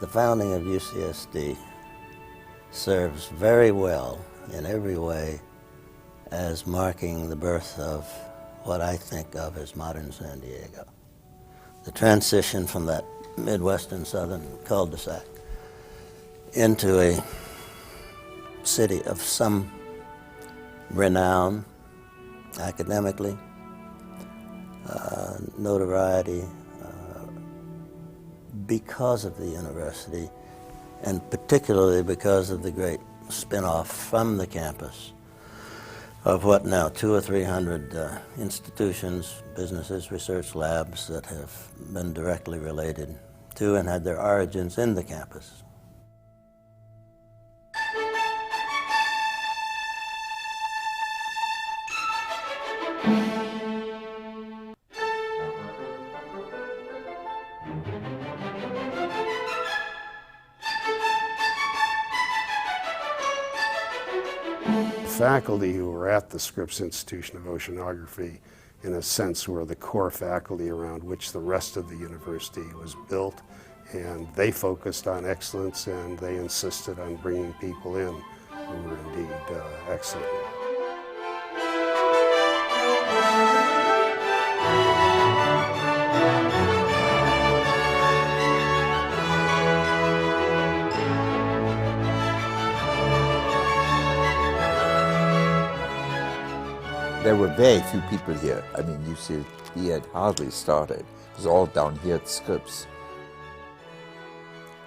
The founding of UCSD serves very well in every way as marking the birth of what I think of as modern San Diego. The transition from that Midwestern Southern cul-de-sac into a city of some renown academically, notoriety, because of the university, and particularly because of the great spin-off from the campus of what now, 200 or 300 institutions, businesses, research labs that have been directly related to and had their origins in the campus. Faculty who were at the Scripps Institution of Oceanography, in a sense, were the core faculty around which the rest of the university was built, and they focused on excellence and they insisted on bringing people in who were indeed excellent. There were very few people here. I mean, UCSD had hardly started. It was all down here at Scripps.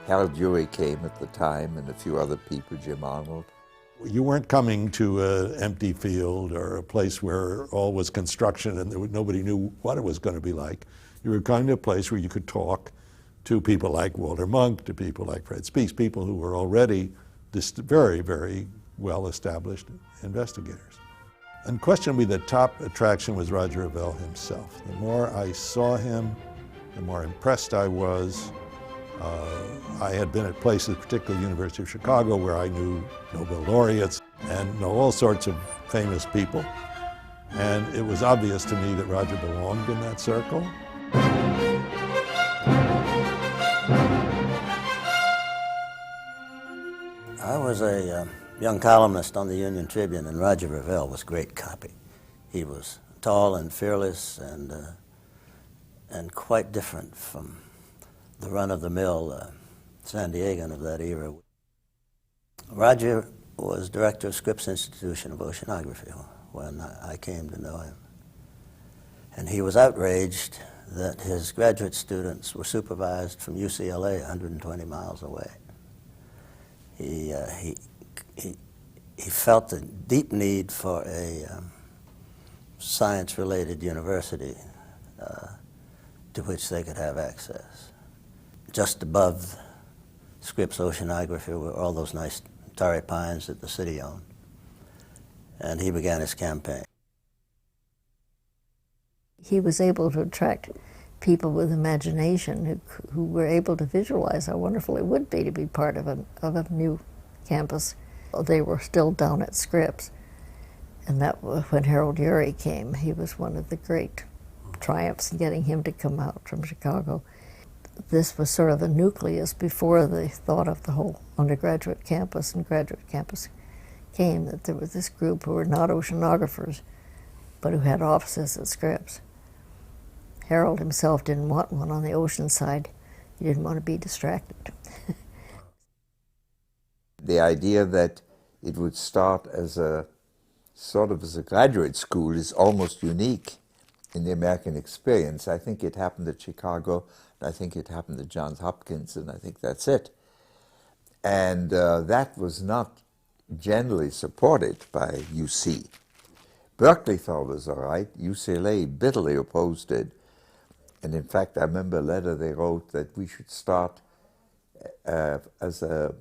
Harold Urey came at the time, and a few other people, Jim Arnold. You weren't coming to an empty field or a place where all was construction and nobody knew what it was going to be like. You were coming to a place where you could talk to people like Walter Monk, to people like Fred Speaks, people who were already very, very well-established investigators. Unquestionably, the top attraction was Roger Revelle himself. The more I saw him, the more impressed I was. I had been at places, particularly the University of Chicago, where I knew Nobel laureates and know all sorts of famous people. And it was obvious to me that Roger belonged in that circle. I was a young columnist on the Union Tribune, and Roger Revelle was great copy. He was tall and fearless and quite different from the run-of-the-mill San Diegan of that era. Roger was director of Scripps Institution of Oceanography when I came to know him. And he was outraged that his graduate students were supervised from UCLA 120 miles away. He felt the deep need for a science-related university to which they could have access. Just above Scripps Oceanography were all those nice tarry pines that the city owned. And he began his campaign. He was able to attract people with imagination who were able to visualize how wonderful it would be to be part of a new campus. They were still down at Scripps, and that when Harold Urey came, he was one of the great triumphs in getting him to come out from Chicago. This was sort of the nucleus before the thought of the whole undergraduate campus and graduate campus came, that there was this group who were not oceanographers, but who had offices at Scripps. Harold himself didn't want one on the ocean side. He didn't want to be distracted. The idea that it would start as a sort of as a graduate school is almost unique in the American experience. I think it happened at Chicago, and I think it happened at Johns Hopkins, and I think that's it. And that was not generally supported by UC. Berkeley thought it was all right. UCLA bitterly opposed it. And in fact, I remember a letter they wrote that we should start as a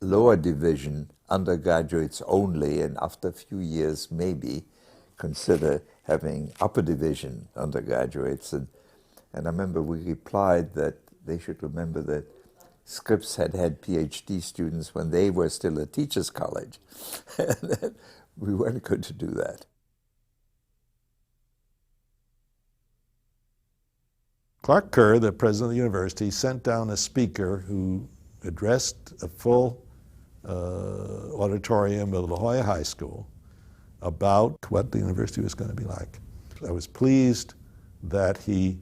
lower division, undergraduates only, and after a few years maybe consider having upper division undergraduates. And I remember we replied that they should remember that Scripps had had PhD students when they were still a teacher's college. We weren't going to do that. Clark Kerr, the president of the university, sent down a speaker who addressed a full auditorium of La Jolla High School about what the university was going to be like. I was pleased that he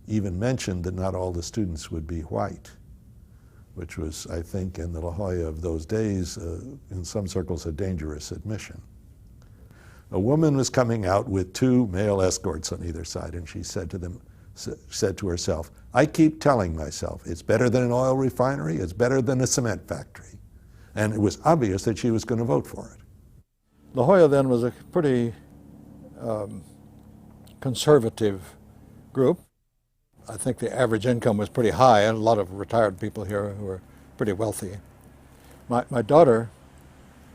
even mentioned that not all the students would be white, which was, I think, in the La Jolla of those days, in some circles, a dangerous admission. A woman was coming out with two male escorts on either side, and she said to herself, "I keep telling myself, it's better than an oil refinery, it's better than a cement factory." And it was obvious that she was going to vote for it. La Jolla then was a pretty conservative group. I think the average income was pretty high, and a lot of retired people here who were pretty wealthy. My daughter,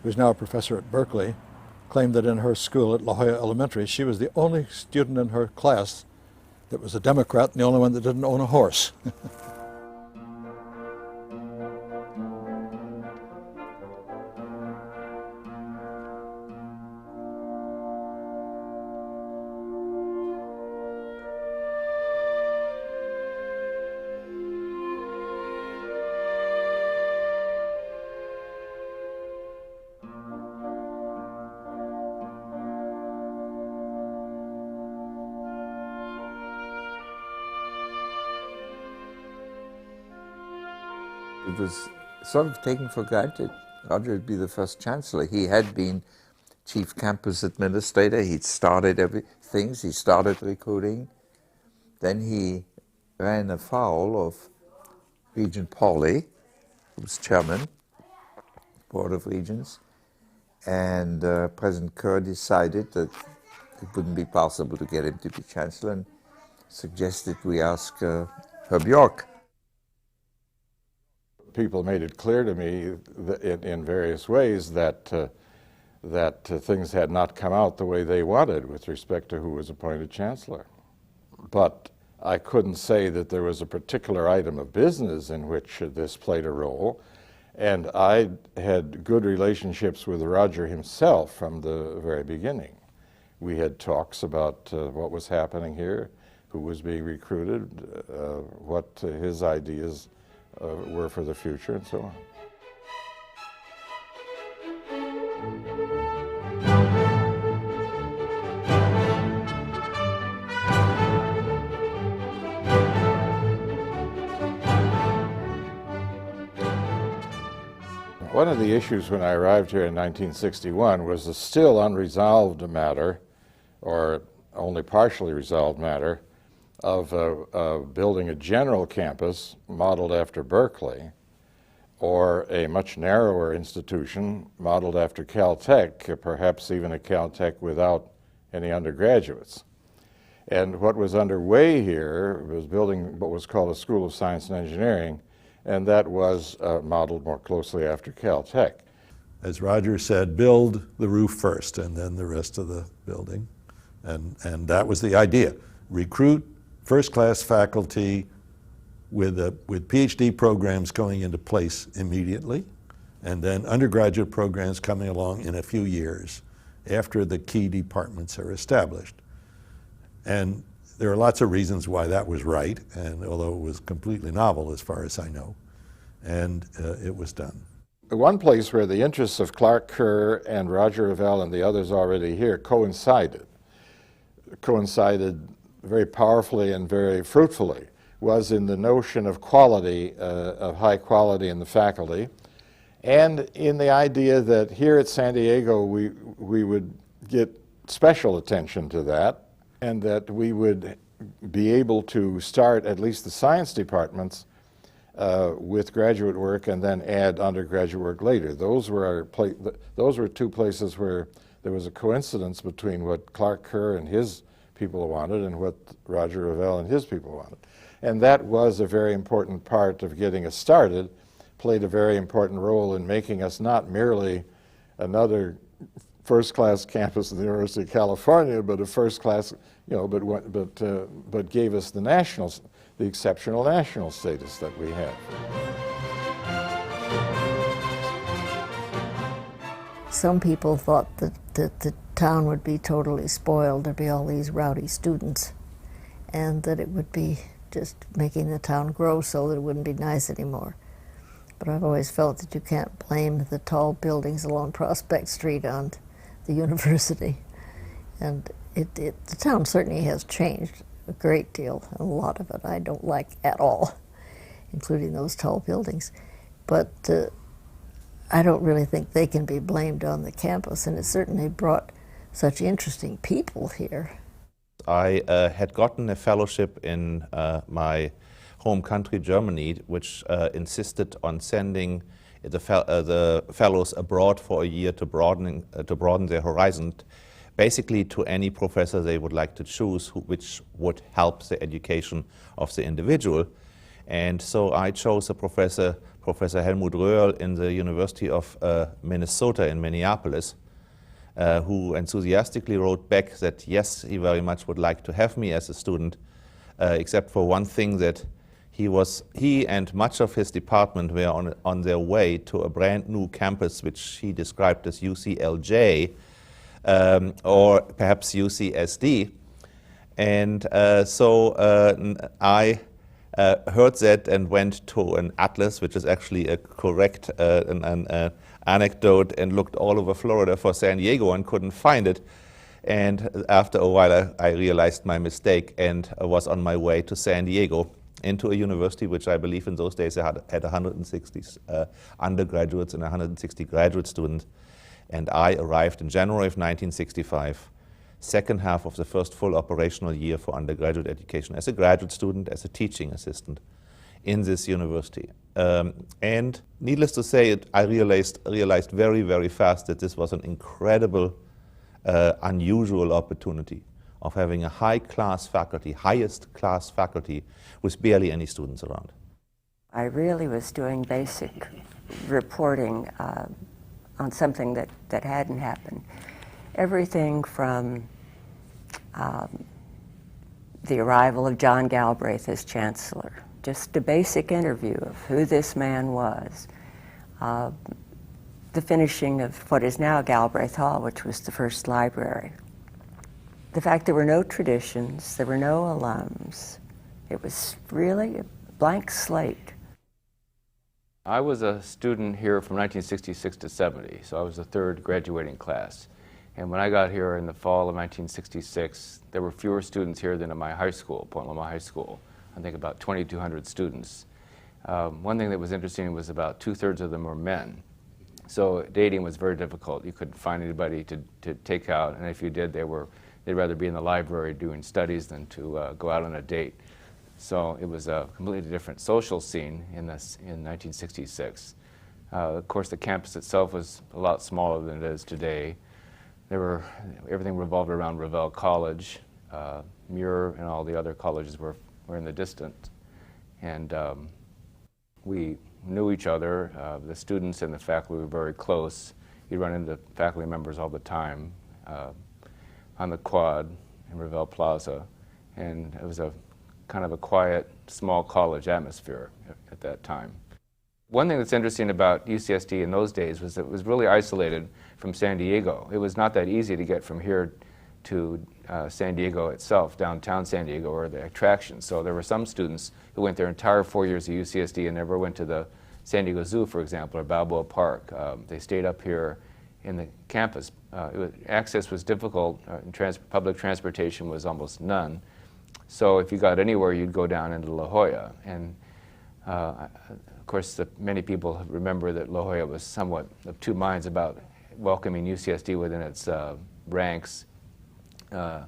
who's now a professor at Berkeley, claimed that in her school at La Jolla Elementary, she was the only student in her class that was a Democrat and the only one that didn't own a horse. It was sort of taken for granted. Roger would be the first chancellor. He had been chief campus administrator. He'd started things. He started recruiting. Then he ran afoul of Regent Pauley, who was chairman, Board of Regents, and President Kerr decided that it wouldn't be possible to get him to be chancellor and suggested we ask Herb York. People made it clear to me in various ways that things had not come out the way they wanted with respect to who was appointed chancellor. But I couldn't say that there was a particular item of business in which this played a role. And I had good relationships with Roger himself from the very beginning. We had talks about what was happening here, who was being recruited, what his ideas were for the future, and so on. One of the issues when I arrived here in 1961 was the still unresolved matter, or only partially resolved matter, of building a general campus modeled after Berkeley, or a much narrower institution modeled after Caltech, perhaps even a Caltech without any undergraduates. And what was underway here was building what was called a School of Science and Engineering, and that was modeled more closely after Caltech. As Roger said, build the roof first and then the rest of the building. And that was the idea. Recruit first-class faculty with PhD programs going into place immediately, and then undergraduate programs coming along in a few years after the key departments are established. And there are lots of reasons why that was right, and although it was completely novel as far as I know, and it was done. The one place where the interests of Clark Kerr and Roger Revelle and the others already here coincided very powerfully and very fruitfully was in the notion of quality, of high quality in the faculty, and in the idea that here at San Diego we would get special attention to that, and that we would be able to start at least the science departments with graduate work and then add undergraduate work later. Those were two places where there was a coincidence between what Clark Kerr and his people wanted and what Roger Revelle and his people wanted. And that was a very important part of getting us started, played a very important role in making us not merely another first-class campus of the University of California, but a first-class, but gave us the exceptional national status that we have. Some people thought that the town would be totally spoiled. There'd be all these rowdy students, and that it would be just making the town grow so that it wouldn't be nice anymore. But I've always felt that you can't blame the tall buildings along Prospect Street on the university. And the town certainly has changed a great deal. A lot of it I don't like at all, including those tall buildings. But I don't really think they can be blamed on the campus, and it certainly brought such interesting people here. I had gotten a fellowship in my home country, Germany, which insisted on sending the fellows abroad for a year to broaden their horizon, basically to any professor they would like to choose, which would help the education of the individual. And so I chose a Professor Helmut Röhrl in the University of Minnesota in Minneapolis, who enthusiastically wrote back that yes, he very much would like to have me as a student, except for one thing, that he and much of his department were on their way to a brand new campus, which he described as UCLJ, or perhaps UCSD. And so I heard that and went to an atlas, which is actually a correct an anecdote, and looked all over Florida for San Diego and couldn't find it. And after a while I realized my mistake and was on my way to San Diego, into a university which I believe in those days had 160 undergraduates and 160 graduate students. And I arrived in January of 1965, second half of the first full operational year for undergraduate education, as a graduate student, as a teaching assistant in this university. And needless to say, I realized very, very fast that this was an incredible, unusual opportunity of having a high-class faculty, highest-class faculty, with barely any students around. I really was doing basic reporting on something that hadn't happened. Everything from the arrival of John Galbraith as chancellor, just a basic interview of who this man was, the finishing of what is now Galbraith Hall, which was the first library. The fact there were no traditions, there were no alums. It was really a blank slate. I was a student here from 1966 to 70, so I was the third graduating class. And when I got here in the fall of 1966, there were fewer students here than in my high school, Point Loma High School. I think about 2,200 students. One thing that was interesting was about 2/3 of them were men. So dating was very difficult. You couldn't find anybody to take out, and if you did, they'd rather be in the library doing studies than to go out on a date. So it was a completely different social scene in 1966. Of course, the campus itself was a lot smaller than it is today. Everything revolved around Revelle College. Muir and all the other colleges were in the distance. And we knew each other. The students and the faculty were very close. You'd run into faculty members all the time on the quad in Revelle Plaza. And it was a kind of a quiet, small college atmosphere at that time. One thing that's interesting about UCSD in those days was that it was really isolated from San Diego. It was not that easy to get from here to San Diego itself, downtown San Diego, or the attractions. So there were some students who went their entire 4 years at UCSD and never went to the San Diego Zoo, for example, or Balboa Park. They stayed up here in the campus. Access was difficult, public transportation was almost none. So if you got anywhere, you'd go down into La Jolla. And of course, many people remember that La Jolla was somewhat of two minds about welcoming UCSD within its ranks. I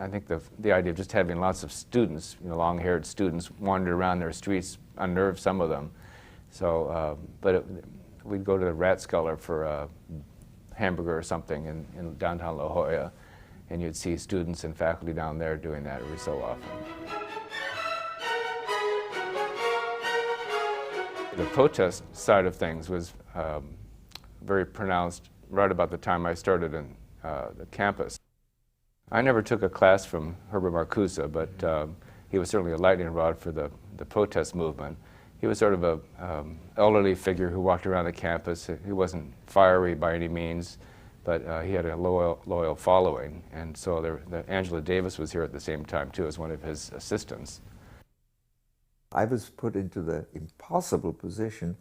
think the idea of just having lots of students, long-haired students, wander around their streets unnerved some of them. So, we'd go to the Rathskeller for a hamburger or something in downtown La Jolla, and you'd see students and faculty down there doing that every so often. The protest side of things was very pronounced right about the time I started in the campus. I never took a class from Herbert Marcuse, but he was certainly a lightning rod for the protest movement. He was sort of an elderly figure who walked around the campus. He wasn't fiery by any means, but he had a loyal following. And so Angela Davis was here at the same time, too, as one of his assistants. I was put into the impossible position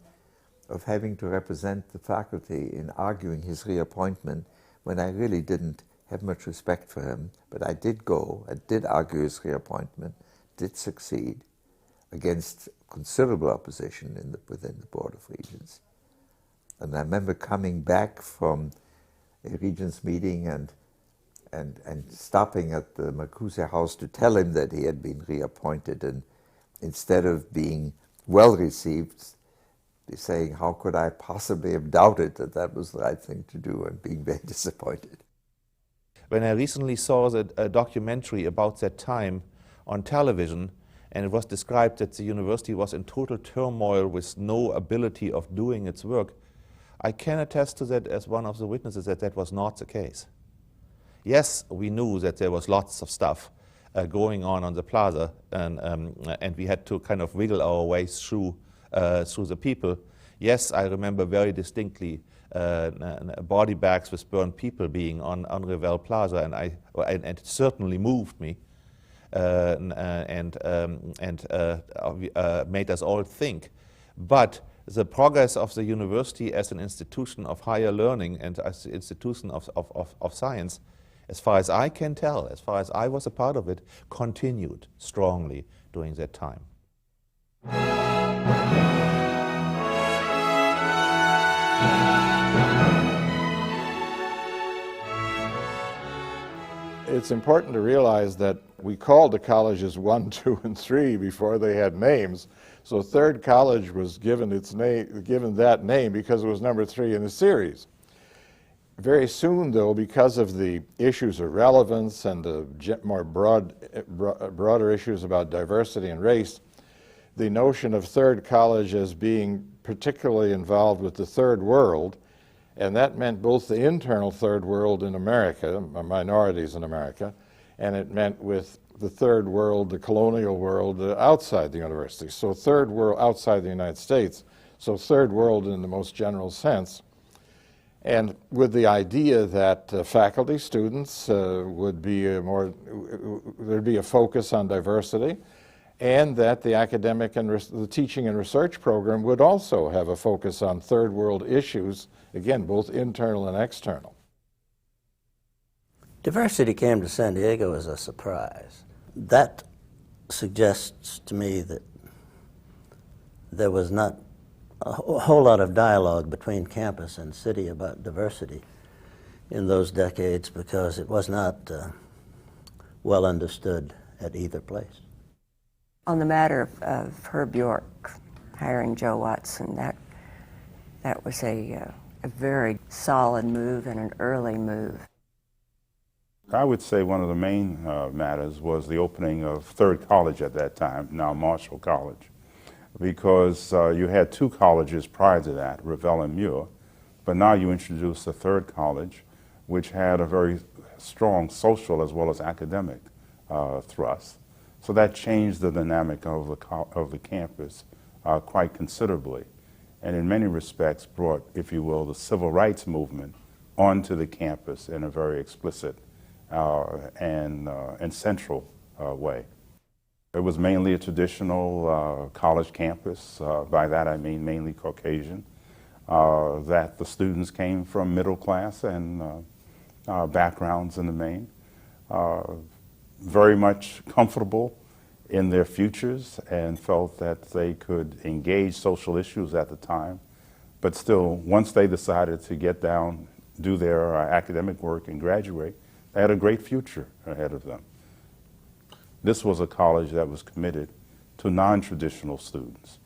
of having to represent the faculty in arguing his reappointment when I really didn't have much respect for him. But I did go, I did argue his reappointment, did succeed against considerable opposition within the Board of Regents. And I remember coming back from a Regents meeting and stopping at the Marcuse house to tell him that he had been reappointed, and instead of being well received, saying, how could I possibly have doubted that that was the right thing to do, and being very disappointed. When I recently saw a documentary about that time on television, and it was described that the university was in total turmoil with no ability of doing its work, I can attest to that as one of the witnesses that that was not the case. Yes, we knew that there was lots of stuff going on the plaza, and we had to kind of wiggle our way through the people. Yes, I remember very distinctly body bags with burned people being on Revel Plaza, and it certainly moved me and made us all think. But the progress of the university as an institution of higher learning and as an institution of science, as far as I can tell, as far as I was a part of it, continued strongly during that time. It's important to realize that we called the colleges 1, 2, and 3 before they had names. So Third College was given that name because it was number 3 in the series. Very soon, though, because of the issues of relevance and the more broader issues about diversity and race, the notion of Third College as being particularly involved with the Third World, and that meant both the internal Third World in America, minorities in America, and it meant with the Third World, the colonial world outside the university. So Third World outside the United States, so Third World in the most general sense. And with the idea that faculty, students would be there'd be a focus on diversity, and that the academic and the teaching and research program would also have a focus on Third World issues, again, both internal and external. Diversity came to San Diego as a surprise. That suggests to me that there was not a whole lot of dialogue between campus and city about diversity in those decades, because it was not well understood at either place. On the matter of Herb York hiring Joe Watson, that was a very solid move and an early move. I would say one of the main matters was the opening of Third College at that time, now Marshall College, because you had 2 colleges prior to that, Revel and Muir, but now you introduced a third college, which had a very strong social as well as academic thrust. So that changed the dynamic of the campus quite considerably, and in many respects brought, if you will, the civil rights movement onto the campus in a very explicit and central way. It was mainly a traditional college campus. By that I mean mainly Caucasian, that the students came from middle class and backgrounds in the main, very much comfortable in their futures and felt that they could engage social issues at the time, but still, once they decided to get down, do their academic work and graduate, they had a great future ahead of them. This was a college that was committed to non-traditional students.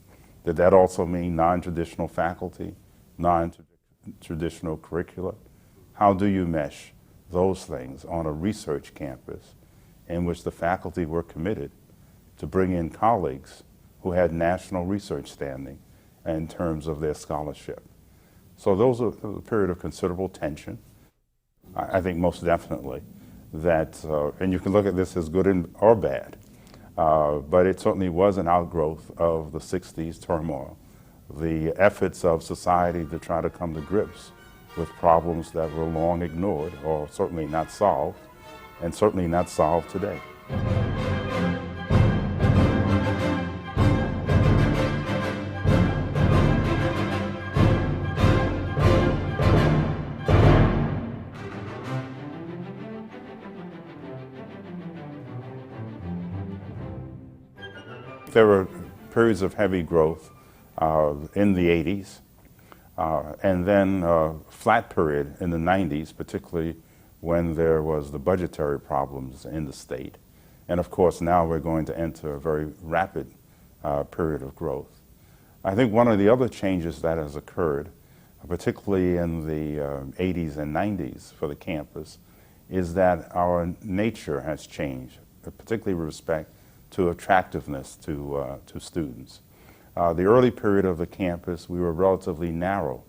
Did that also mean non-traditional faculty, non-traditional curricula? How do you mesh those things on a research campus in which the faculty were committed to bring in colleagues who had national research standing in terms of their scholarship? So those are a period of considerable tension. I think most definitely that, and you can look at this as good or bad, but it certainly was an outgrowth of the 60s turmoil, the efforts of society to try to come to grips with problems that were long ignored or certainly not solved, and certainly not solved today. there were periods of heavy growth in the 80s, and then a flat period in the 90s, particularly when there was the budgetary problems in the state. And of course, now we're going to enter a very rapid period of growth. I think one of the other changes that has occurred, particularly in the 80s and 90s for the campus, is that our nature has changed, particularly with respect to attractiveness to students. The early period of the campus, we were relatively narrow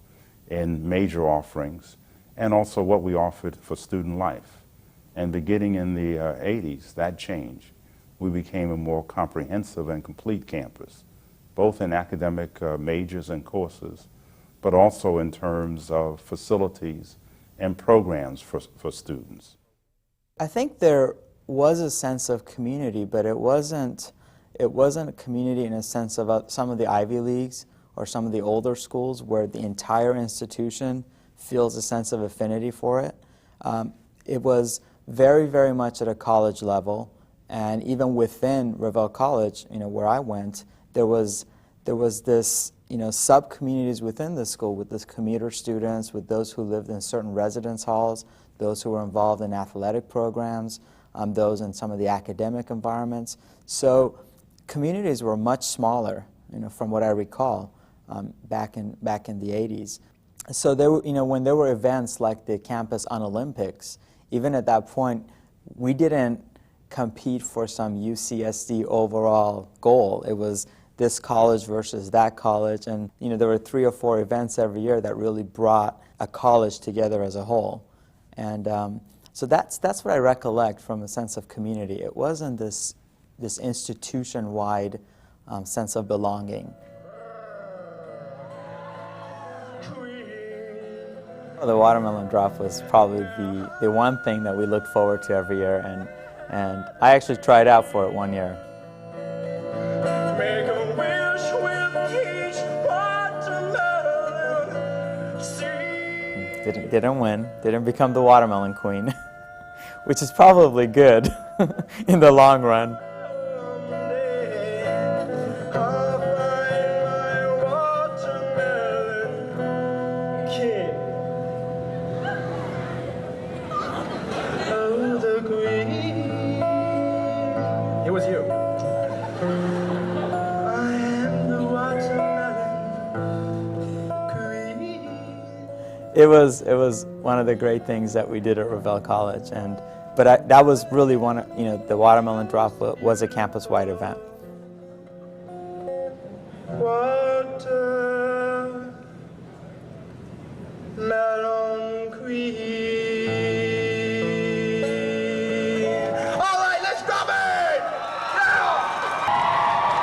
in major offerings and also what we offered for student life. And beginning in the 80s, that changed. We became a more comprehensive and complete campus, both in academic majors and courses, but also in terms of facilities and programs for students. I think there was a sense of community, but it wasn't a community in a sense of some of the Ivy Leagues or some of the older schools where the entire institution feels a sense of affinity for it. It was very, very much at a college level, and even within Revelle College, where I went, there was this, sub-communities within the school with the commuter students, with those who lived in certain residence halls, those who were involved in athletic programs, those in some of the academic environments. So communities were much smaller, from what I recall, back in the 80s. So there were, when there were events like the Campus Unolympics, even at that point, we didn't compete for some UCSD overall goal. It was this college versus that college, and there were 3 or 4 events every year that really brought a college together as a whole. And so that's what I recollect from a sense of community. It wasn't this institution-wide sense of belonging. The watermelon drop was probably the one thing that we looked forward to every year, and I actually tried out for it one year. Make a wish with each watermelon seed. Didn't win, didn't become the watermelon queen, which is probably good in the long run. It was one of the great things that we did at Revelle College, but that was really one of, the watermelon drop was a campus-wide event. Watermelon queen. All right, let's drop it! Now!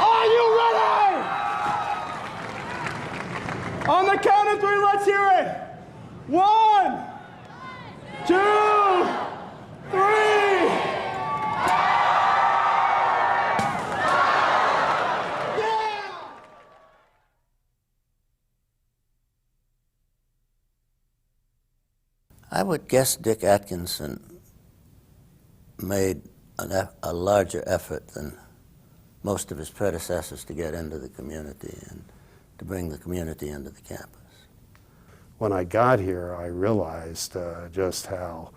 Are you ready? On the count of 3, let's hear it. 1, 2, 3. Yeah! I would guess Dick Atkinson made a larger effort than most of his predecessors to get into the community and to bring the community into the campus. When I got here, I realized just how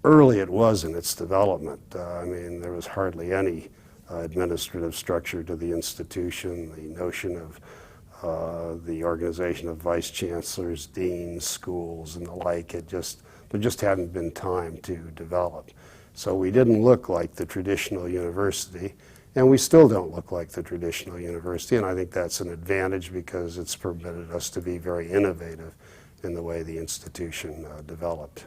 early it was in its development. I mean, there was hardly any administrative structure to the institution. The notion of the organization of vice chancellors, deans, schools, and the like, there just hadn't been time to develop. So we didn't look like the traditional university, and we still don't look like the traditional university, and I think that's an advantage because it's permitted us to be very innovative in the way the institution developed.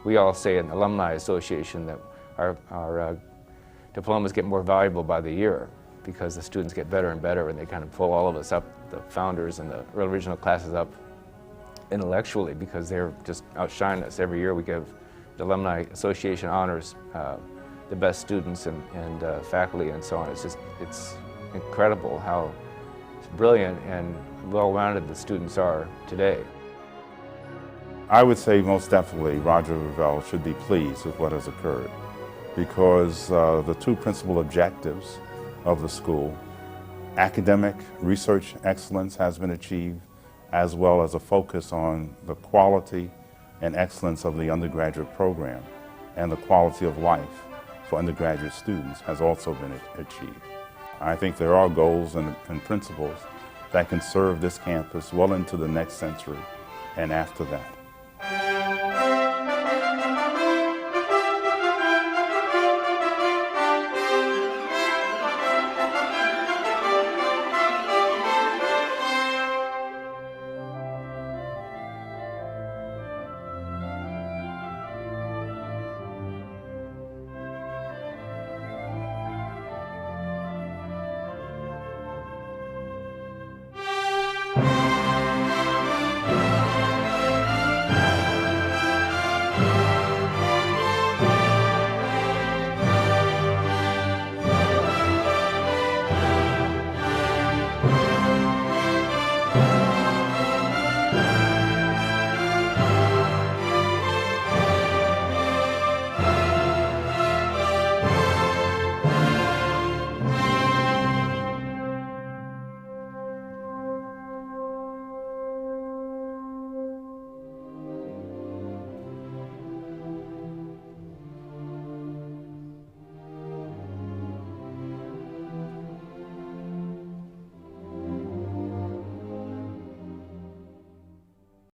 We all say in the Alumni Association that our diplomas get more valuable by the year because the students get better and better, and they kind of pull all of us up, the founders and the original classes up intellectually, because they're just outshining us. Every year we give the Alumni Association honors the best students and faculty and so on. It's incredible how brilliant and well-rounded the students are today. I would say most definitely Roger Revelle should be pleased with what has occurred, because the two principal objectives of the school, academic research excellence, has been achieved, as well as a focus on the quality and excellence of the undergraduate program and the quality of life for undergraduate students has also been achieved. I think there are goals and principles that can serve this campus well into the next century and after that.